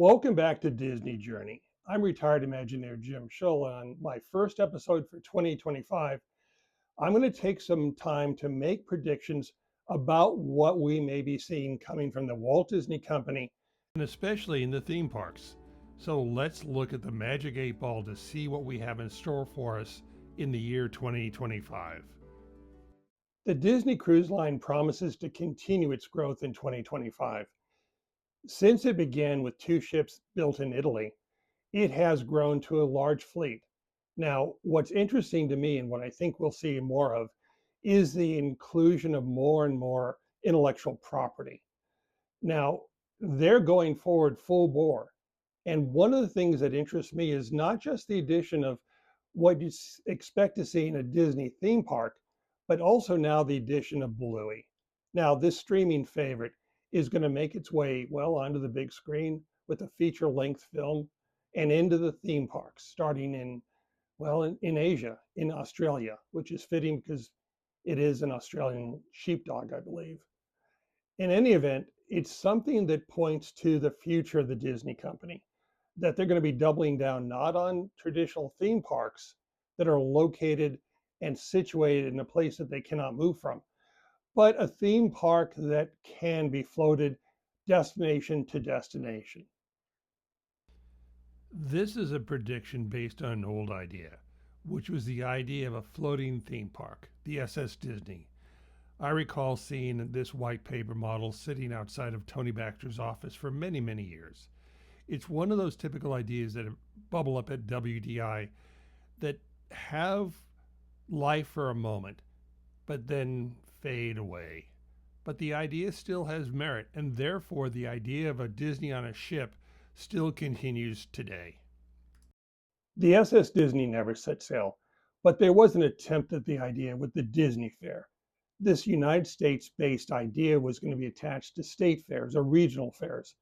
Welcome back to Disney Journey. I'm retired Imagineer Jim Shull. On my first episode for 2025, I'm going to take some time to make predictions about what we may be seeing coming from the Walt Disney Company, and especially in the theme parks. So let's look at the Magic 8 Ball to see what we have in store for us in the year 2025. The Disney Cruise Line promises to continue its growth in 2025. Since it began with two ships built in Italy, it has grown to a large fleet. Now, what's interesting to me and what I think we'll see more of is the inclusion of more and more intellectual property. Now, they're going forward full bore. And one of the things that interests me is not just the addition of what you expect to see in a Disney theme park, but also now the addition of Bluey. Now, this streaming favorite is going to make its way well onto the big screen with a feature length film and into the theme parks, starting in Asia, in Australia, which is fitting because it is an Australian sheepdog, I believe. In any event, it's something that points to the future of the Disney company, that they're going to be doubling down not on traditional theme parks that are located and situated in a place that they cannot move from, but a theme park that can be floated destination to destination. This is a prediction based on an old idea, which was the idea of a floating theme park, the SS Disney. I recall seeing this white paper model sitting outside of Tony Baxter's office for many, many years. It's one of those typical ideas that bubble up at WDI that have life for a moment, but then fade away. But the idea still has merit, and therefore the idea of a Disney on a ship still continues today. The SS Disney never set sail, but there was an attempt at the idea with the Disney Fair. This United States based idea was going to be attached to state fairs or regional fairs,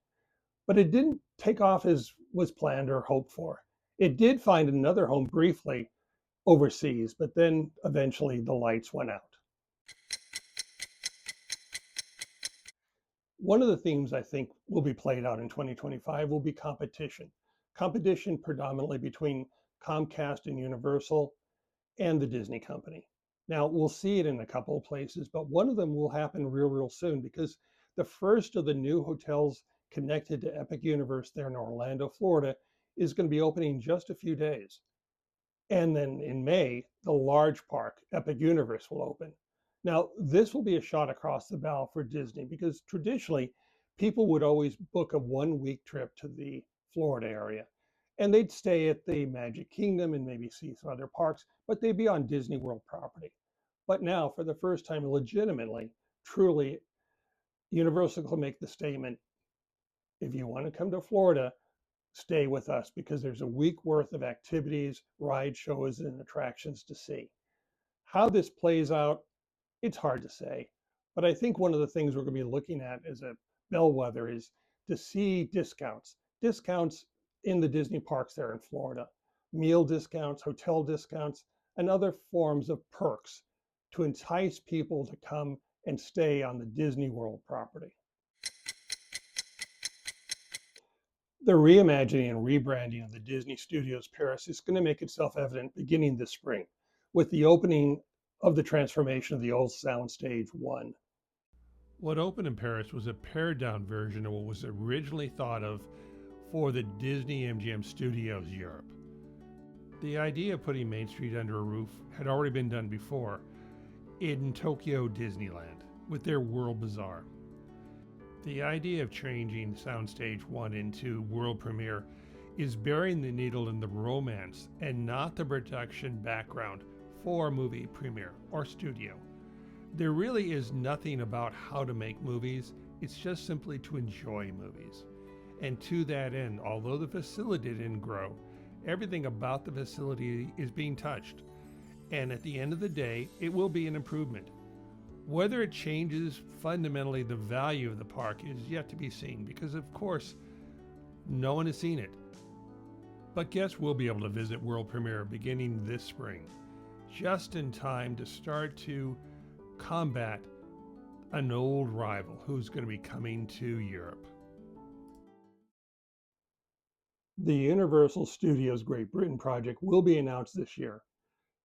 but it didn't take off as was planned or hoped for. It did find another home briefly overseas, but then eventually the lights went out. One of the themes I think will be played out in 2025 will be competition. Competition predominantly between Comcast and Universal and the Disney company. Now, we'll see it in a couple of places, but one of them will happen real soon because the first of the new hotels connected to Epic Universe there in Orlando, Florida, is going to be opening in just a few days. And then in May, the large park, Epic Universe, will open. Now, this will be a shot across the bow for Disney because traditionally, people would always book a 1 week trip to the Florida area. And they'd stay at the Magic Kingdom and maybe see some other parks, but they'd be on Disney World property. But now, for the first time, legitimately, truly, Universal will make the statement, if you want to come to Florida, stay with us because there's a week worth of activities, ride shows, and attractions to see. How this plays out, it's hard to say. But I think one of the things we're going to be looking at as a bellwether is to see discounts. Discounts in the Disney parks there in Florida, meal discounts, hotel discounts, and other forms of perks to entice people to come and stay on the Disney World property. The reimagining and rebranding of the Disney Studios Paris is going to make itself evident beginning this spring with the opening of the transformation of the old Soundstage 1. What opened in Paris was a pared down version of what was originally thought of for the Disney MGM Studios Europe. The idea of putting Main Street under a roof had already been done before in Tokyo Disneyland with their World Bazaar. The idea of changing Soundstage 1 into world premiere is burying the needle in the romance and not the production background for a movie premiere or studio. There really is nothing about how to make movies, it's just simply to enjoy movies. And to that end, although the facility didn't grow, everything about the facility is being touched. And at the end of the day, it will be an improvement. Whether it changes fundamentally the value of the park is yet to be seen because, of course, no one has seen it. But guests will be able to visit World Premiere beginning this spring, just in time to start to combat an old rival who's going to be coming to Europe. The Universal Studios Great Britain project will be announced this year.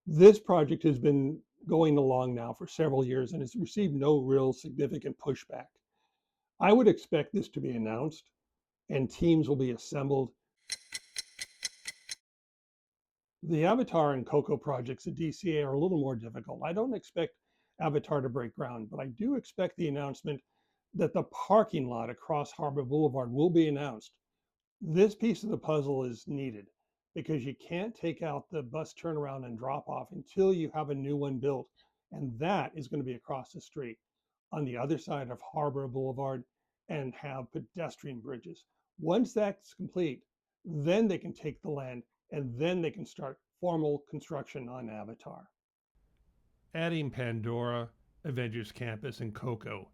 This project has been going along now for several years and has received no real significant pushback. I would expect this to be announced and teams will be assembled. The Avatar and Coco projects at DCA are a little more difficult. I don't expect Avatar to break ground, but I do expect the announcement that the parking lot across Harbor Boulevard will be announced. This piece of the puzzle is needed because you can't take out the bus turnaround and drop off until you have a new one built. And that is going to be across the street on the other side of Harbor Boulevard and have pedestrian bridges. Once that's complete, then they can take the land and then they can start formal construction on Avatar. Adding Pandora, Avengers Campus, and Coco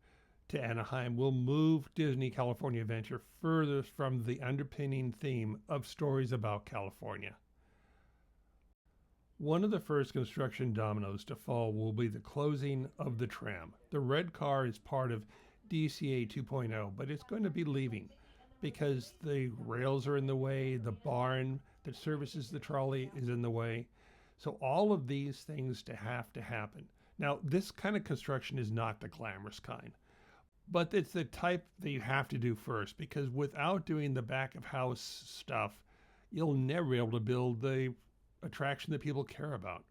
to Anaheim will move Disney California Adventure further from the underpinning theme of stories about California. One of the first construction dominoes to fall will be the closing of the tram. The red car is part of DCA 2.0, but it's going to be leaving because the rails are in the way, the barn that services the trolley is in the way. So all of these things have to happen. Now, this kind of construction is not the glamorous kind, but it's the type that you have to do first, because without doing the back of house stuff, you'll never be able to build the attraction that people care about.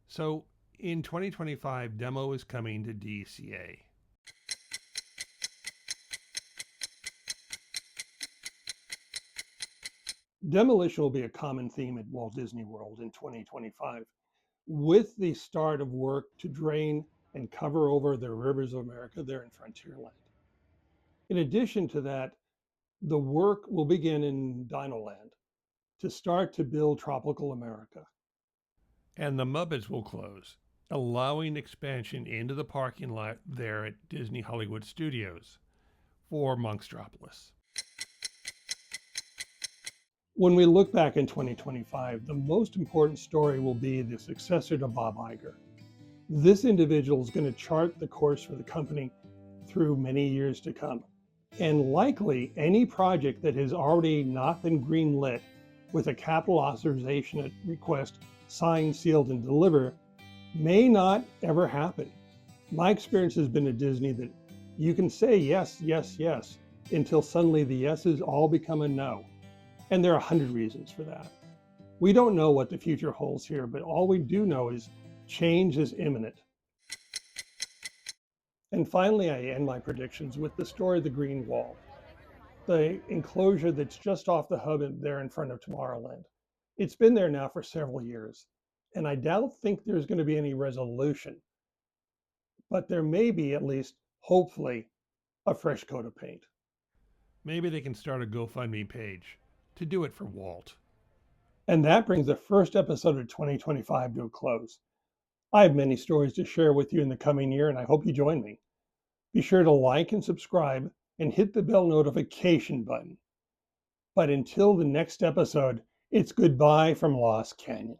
So in 2025, Demo is coming to DCA. Demolition will be a common theme at Walt Disney World in 2025, with the start of work to drain and cover over the rivers of America there in Frontierland. In addition to that, the work will begin in Dinoland to start to build Tropical America. And the Muppets will close, allowing expansion into the parking lot there at Disney Hollywood Studios for Monkstropolis. When we look back in 2025, the most important story will be the successor to Bob Iger. This individual is going to chart the course for the company through many years to come. And likely any project that has already not been greenlit with a capital authorization request signed, sealed, and delivered may not ever happen. My experience has been at Disney that you can say yes, yes, yes, until suddenly the yeses all become a no. And there are 100 reasons for that. We don't know what the future holds here, but all we do know is change is imminent. And finally, I end my predictions with the story of the Green Wall, the enclosure that's just off the hub there in front of Tomorrowland. It's been there now for several years, and I don't think there's going to be any resolution, but there may be, at least, hopefully, a fresh coat of paint. Maybe they can start a GoFundMe page to do it for Walt. And that brings the first episode of 2025 to a close. I have many stories to share with you in the coming year, and I hope you join me. Be sure to like and subscribe and hit the bell notification button. But until the next episode, it's goodbye from Lost Canyon.